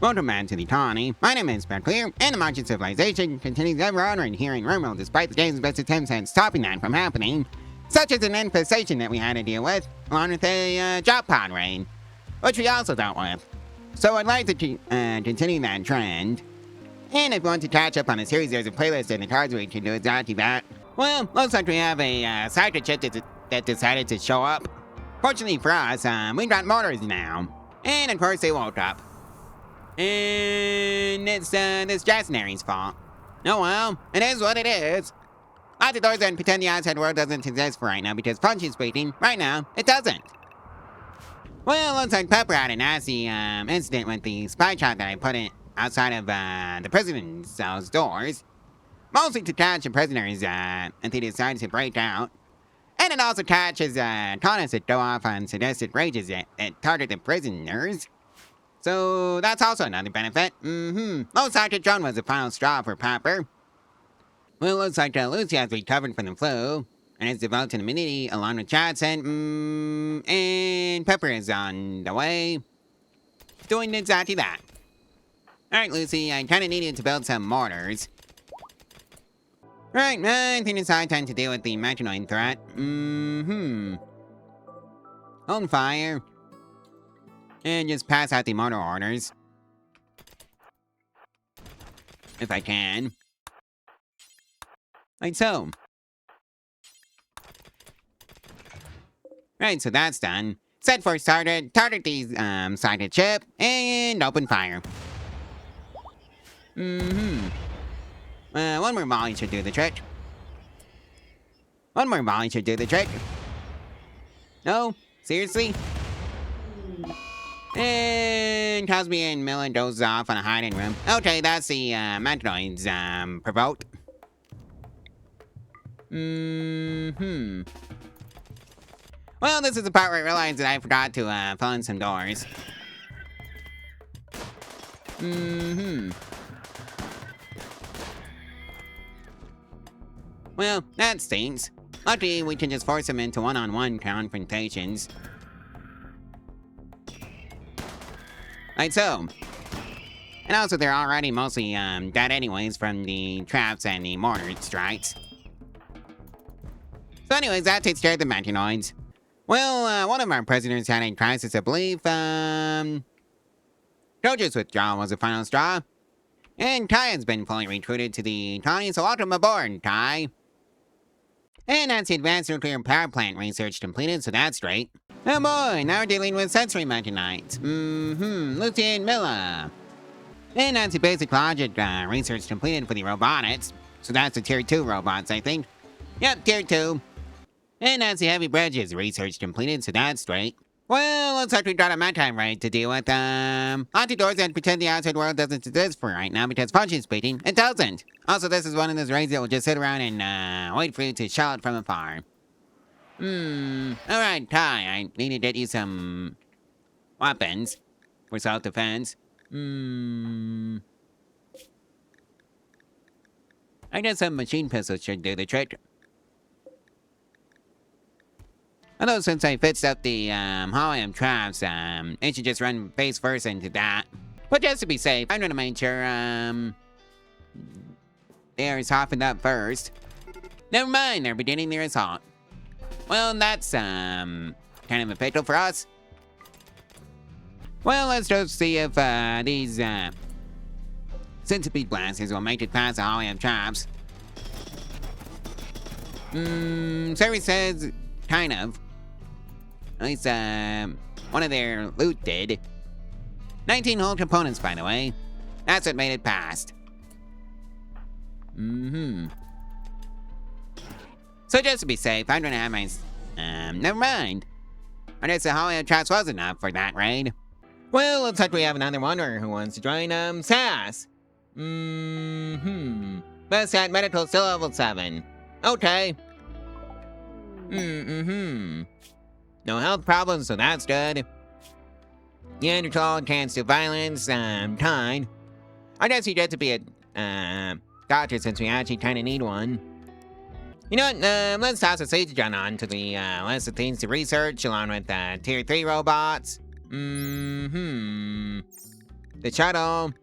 Welcome back to the colony. My name is Clear, and the march of civilization continues ever onward here in Rimworld despite the game's best attempts at stopping that from happening, such as an infestation that we had to deal with, along with a drop pod raid, which we also dealt with. So I'd like to continue that trend. And if you want to catch up on the series, there's a playlist in the cards where you can do exactly that. Well, looks like we have a cycle chip that decided to show up. Fortunately for us, we've got motors now. And of course they woke up. And it's this Jasnary's fault. Oh well, it is what it is. Lock the doors and pretend the outside world doesn't exist for right now because functionally speaking, right now, it doesn't. Well, looks like Pepper had a nasty incident with the spy trap that I put in outside of the prison cell's doors. Mostly to catch the prisoners if they decide to break out. And it also catches colonists that go off on sadistic rages that target the prisoners. So that's also another benefit. Looks like the drone was the final straw for Pepper. Well, looks like Lucy has recovered from the flu and has developed an immunity along with Johnson. And Pepper is on the way, doing exactly that. Alright, Lucy, I kinda needed to build some mortars. Right, I think it's high time to deal with the mechanoid threat. Hold fire. And just pass out the mortar orders. If I can. Like so. Right, so that's done. Set for starter, target these sighted chip, and open fire. One more volley should do the trick. One more volley should do the trick. No? Seriously? And Cosby and Miller dozes off on a hiding room. Okay, that's the mechanoids provoked. Well, this is the part where I realized that I forgot to fill in some doors. Well, that stinks. Luckily, we can just force them into one-on-one confrontations. Like so. And also, they're already mostly dead anyways from the traps and the mortar strikes. So anyways, that takes care of the mechanoids. Well, one of our prisoners had a crisis of belief. Jojo's withdrawal was the final straw. And Kai has been fully recruited to the colony, so welcome aboard, Kai. And that's the advanced nuclear power plant research completed, so that's great. Oh boy, now we're dealing with sensory mechanites. Lucy and Miller. And that's the basic logic research completed for the robotics. So that's the tier 2 robots, I think. Yep, tier 2. And that's the heavy bridges research completed, so that's great. Well, looks like we've got a maritime raid to deal with. Lock the doors and pretend the outside world doesn't exist for right now because functionally speaking, it doesn't. Also, this is one of those raids that will just sit around and wait for you to shell it from afar. Alright, Kai, I need to get you some weapons for self-defense. I guess some machine pistols should do the trick. Although since I fixed up the hallway of traps, it should just run face first into that. But just to be safe, I'm gonna make sure they are softened up first. Never mind, they're beginning their assault. Well, that's kind of a pickle for us. Well, let's just see if these centipede blasters will make it past the hallway of traps. Survey says kind of. At least, one of their loot did. 19 whole components, by the way. That's what made it past. So just to be safe, I'm gonna have my, never mind. I guess the hallway of traps was enough for that raid. Well, looks like we have another wanderer who wants to join, SAS. Best at medical still level 7. Okay. No health problems, so that's good. Neanderthal can't do violence, kind. I guess you get to be a, doctor since we actually kinda need one. You know what, let's toss a siege gun on to the, list of things to research along with, tier 3 robots. the shuttle.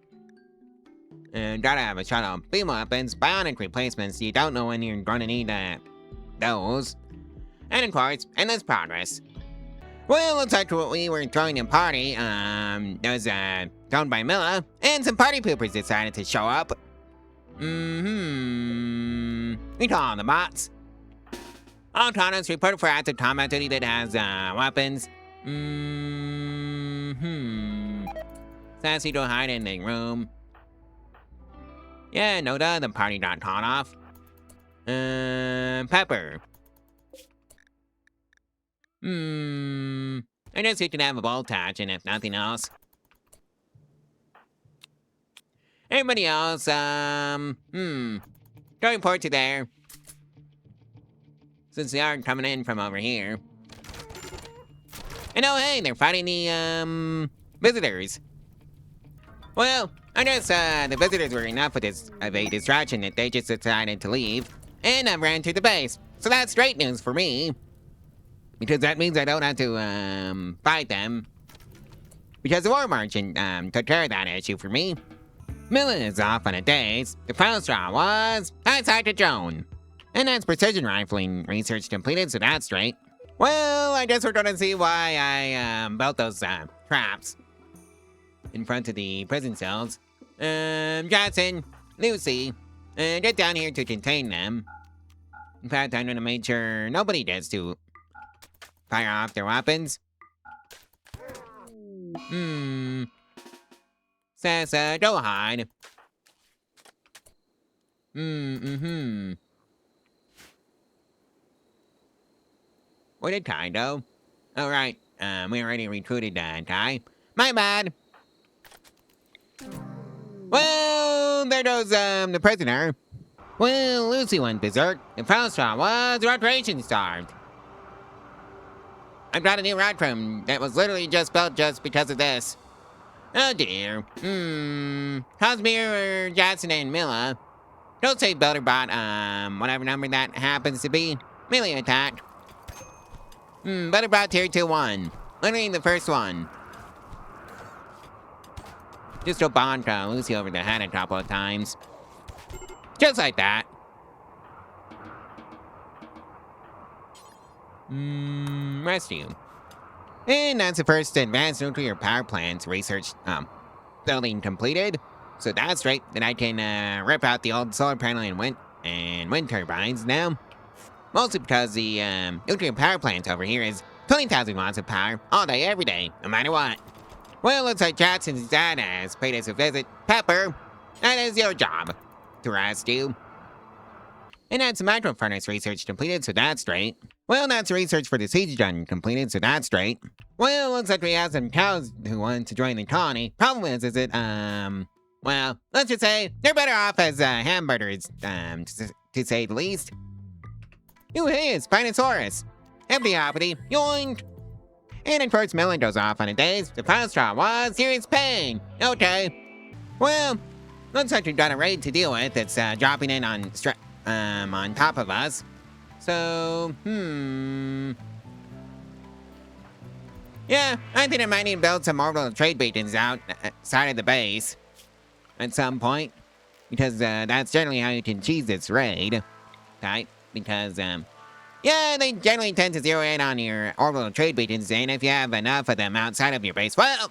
And gotta have a shuttle. Beam weapons, bionic replacements. You don't know when you're gonna need those. And of course, endless progress. Well, looks like what we were throwing a party, there was thrown by Milla, and some party poopers decided to show up. We call them the bots. All Autonomous reported for active combat duty that has, weapons. Sassy to hide in the room. Yeah, Noda, the party got caught off. Pepper. I guess you can have a ball attach, and if nothing else. Everybody else, go report to there. Since they are coming in from over here. And oh hey, they're fighting the, visitors. Well, I guess, the visitors were enough of a distraction that they just decided to leave. And I've ran to the base. So that's great news for me. Because that means I don't have to, fight them. Because the war merchant, took care of that issue for me. Milla is off on a date. The final straw was outside to Joan. And that's precision rifling research completed, so that's great. Well, I guess we're gonna see why I, built those, traps. In front of the prison cells. Jackson, Lucy, get down here to contain them. In fact, I'm gonna make sure nobody gets to fire off their weapons. Sassa, go hide. Where did Kai go? Oh, right. We already recruited, Kai. My bad. Well, there goes, the prisoner. Well, Lucy went berserk. The final straw was recreation starved. I've got a new rat room that was literally just built just because of this. Oh dear. Cosmere, Jackson, and Milla. Don't say Butterbot, whatever number that happens to be. Melee attack. Butterbot tier 2-1. Literally the first one. Just a bonk Lucy over the head a couple of times. Just like that. Rescue. And that's the first advanced nuclear power plant's research, building completed. So that's right, that I can, rip out the old solar panel and wind turbines now. Mostly because the, nuclear power plant over here is 20,000 watts of power all day, every day, no matter what. Well, looks like Jackson's dad has paid us a visit. Pepper, that is your job. To rescue. And that's micro furnace research completed, so that's great. Well, that's research for the siege gun completed, so that's great. Well, looks like we have some cows who want to join the colony. Problem is it, well, let's just say they're better off as, hamburgers, to say the least. Ooh, hey, it's Spinosaurus. Empty hoppity, yoink. And of course, Melon goes off on a daze. The final straw was serious pain. Okay. Well, looks like we've got a raid to deal with that's, dropping in on top of us. So, yeah, I think I might need to build some orbital trade beacons outside of the base at some point. Because, that's generally how you can cheese this raid. Okay? Because, yeah, they generally tend to zero in on your orbital trade beacons, and if you have enough of them outside of your base, well,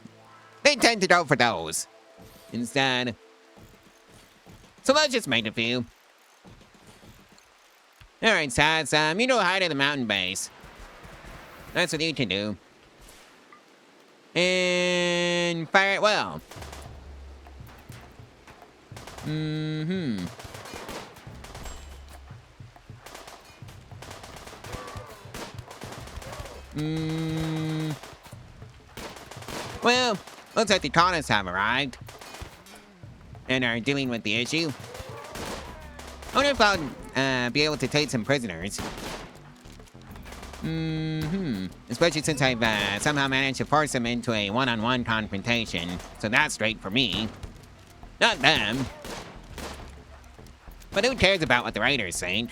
they tend to go for those instead. So let's just make a few. Alright, Sass, you go hide at the mountain base. That's what you can do. And fire it well. Well, looks like the colonists have arrived. And are dealing with the issue. I wonder if I'll be able to take some prisoners. Especially since I've somehow managed to force them into a one-on-one confrontation. So that's great for me. Not them. But who cares about what the raiders think?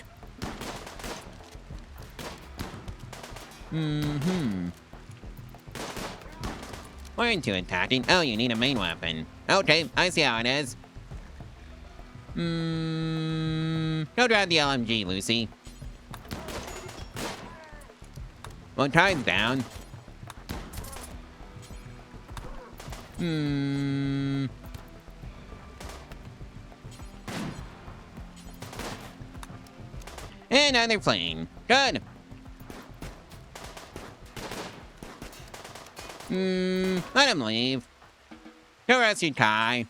Why aren't you attacking? Oh, you need a main weapon. Okay, I see how it is. Go drive the LMG, Lucy. Well, time's down. And now they're playing. Good. Let him leave. Go rescue Kai.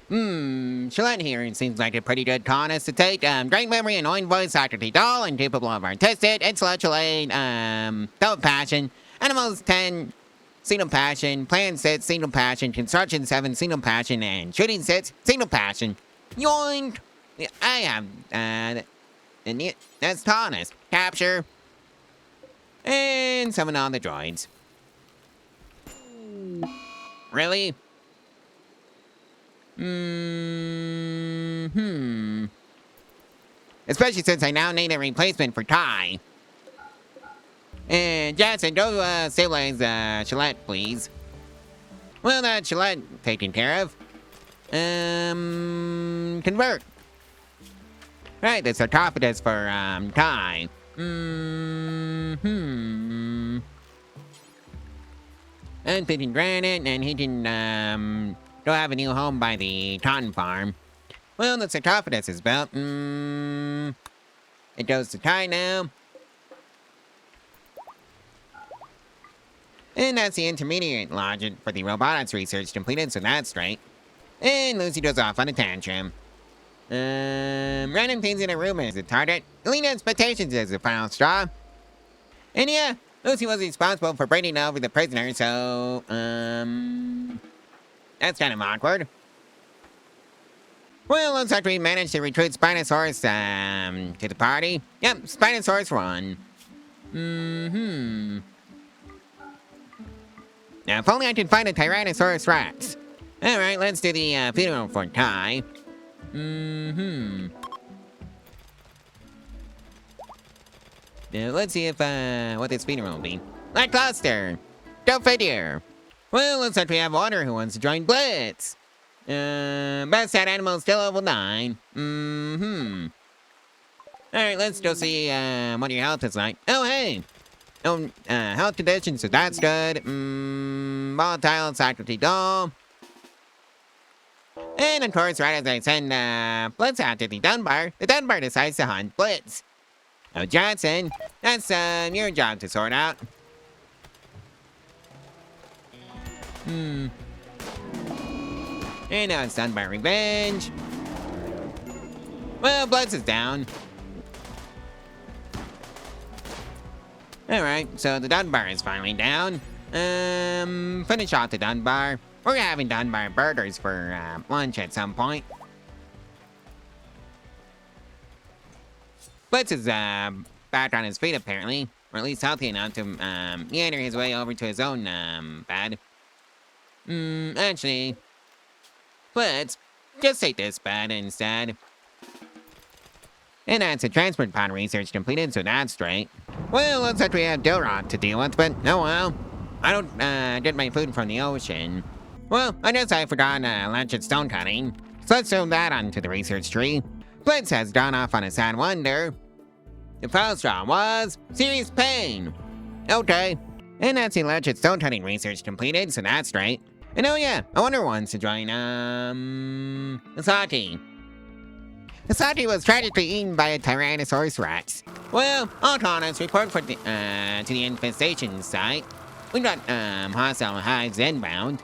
Shalette here seems like a pretty good colonist to take. Great memory, annoying voice, faculty dull, incapable of artistic, intellectual aid, dull passion, animals 10, single passion, plan 6, single passion, construction 7, single passion, and shooting 6, single passion. Yoink! I have, and that's colonist. Capture. And summon all the droids. Really? Especially since I now need a replacement for Kai. And Jackson, go stabilize Shalette, please. Well, that's Shalette taken care of. Convert. Right, the sarcophagus for Kai. And picking granite, and he can go have a new home by the cotton farm. Well, the sarcophagus is built. It goes to Kai now. And that's the intermediate logic for the robotics research completed, so that's straight. And Lucy goes off on a tantrum. Random things in a room is a target. Elite expectations is the final straw. And yeah, Lucy was responsible for bringing over the prisoner, so, that's kind of awkward. Well, looks like we managed to recruit Spinosaurus, to the party. Yep, Spinosaurus won. Now, if only I could find a Tyrannosaurus Rex. Alright, let's do the, funeral for Kai. Now, let's see if, what this funeral will be. Lackluster! Go figure! Well, looks like we have Water who wants to join Blitz. Best at animal still level 9. Alright, let's go see, what your health is like. Oh, hey! Oh, health conditions, so that's good. Volatile, faculty dull. And of course, right as I send, Blitz out to the Dunbar, the Dunbar decides to hunt Blitz. Oh, Johnson, that's, your job to sort out. And now it's Dunbar revenge. Well, Blitz is down. Alright, so the Dunbar is finally down. Finish off the Dunbar. We're having Dunbar burgers for lunch at some point. Blitz is back on his feet apparently, or at least healthy enough to meander his way over to his own bed. Actually, Blitz, just take this bed instead. And that's a transport pod research completed, so that's straight. Well, looks like we have Dilrock to deal with, but oh well. I don't get my food from the ocean. Well, I guess I forgot electric stone cutting. So let's throw that onto the research tree. Blitz has gone off on a sad wonder. The file straw was serious pain. Okay. And that's the electric stone cutting research completed, so that's straight. And oh yeah, I wonder who wants to join, Asaki. Asaki was tragically eaten by a Tyrannosaurus Rex. Well, all colonists report for the, to the infestation site. We got, hostile hives inbound.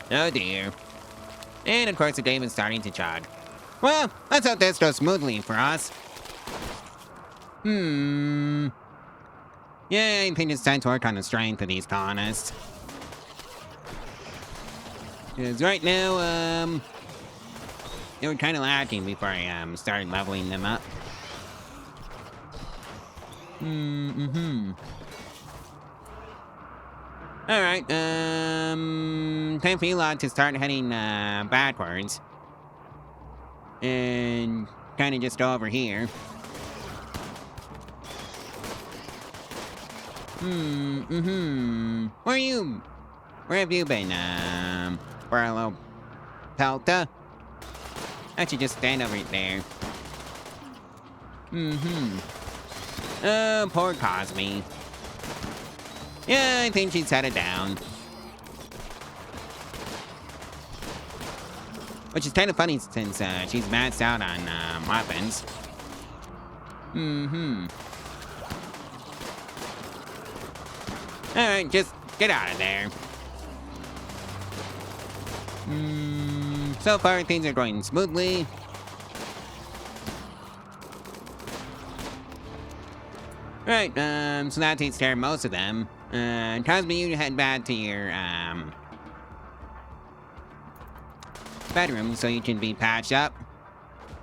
Oh dear. And of course the game is starting to chug. Well, let's hope this goes smoothly for us. Yeah, I think it's time to work on the strength of these colonists. Because right now, they were kind of lacking before I started leveling them up. Alright, time for you lot to start heading backwards. And kind of just over here. Where have you been, Barlow Pelta? I should just stand over there. Oh, poor Cosme. Yeah, I think she's headed down. Which is kind of funny since she's maxed out on weapons. Alright, just get out of there. So far things are going smoothly. Right, so that takes care of most of them. Cosme, you head back to your, bedroom so you can be patched up.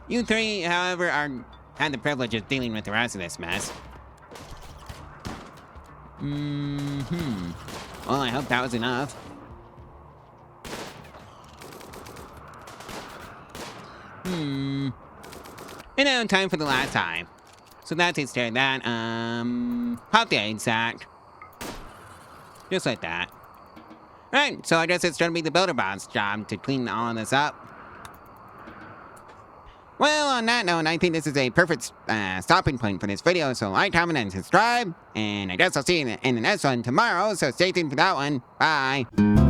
You three, however, had the privilege of dealing with the rest of this mess. Well, I hope that was enough. And now time for the last time. So that takes care of that. Pop the egg sack. Just like that. Right, so I guess it's gonna be the builder bot's job to clean all of this up. Well, on that note, I think this is a perfect stopping point for this video, so like, comment, and subscribe. And I guess I'll see you in the next one tomorrow, so stay tuned for that one. Bye.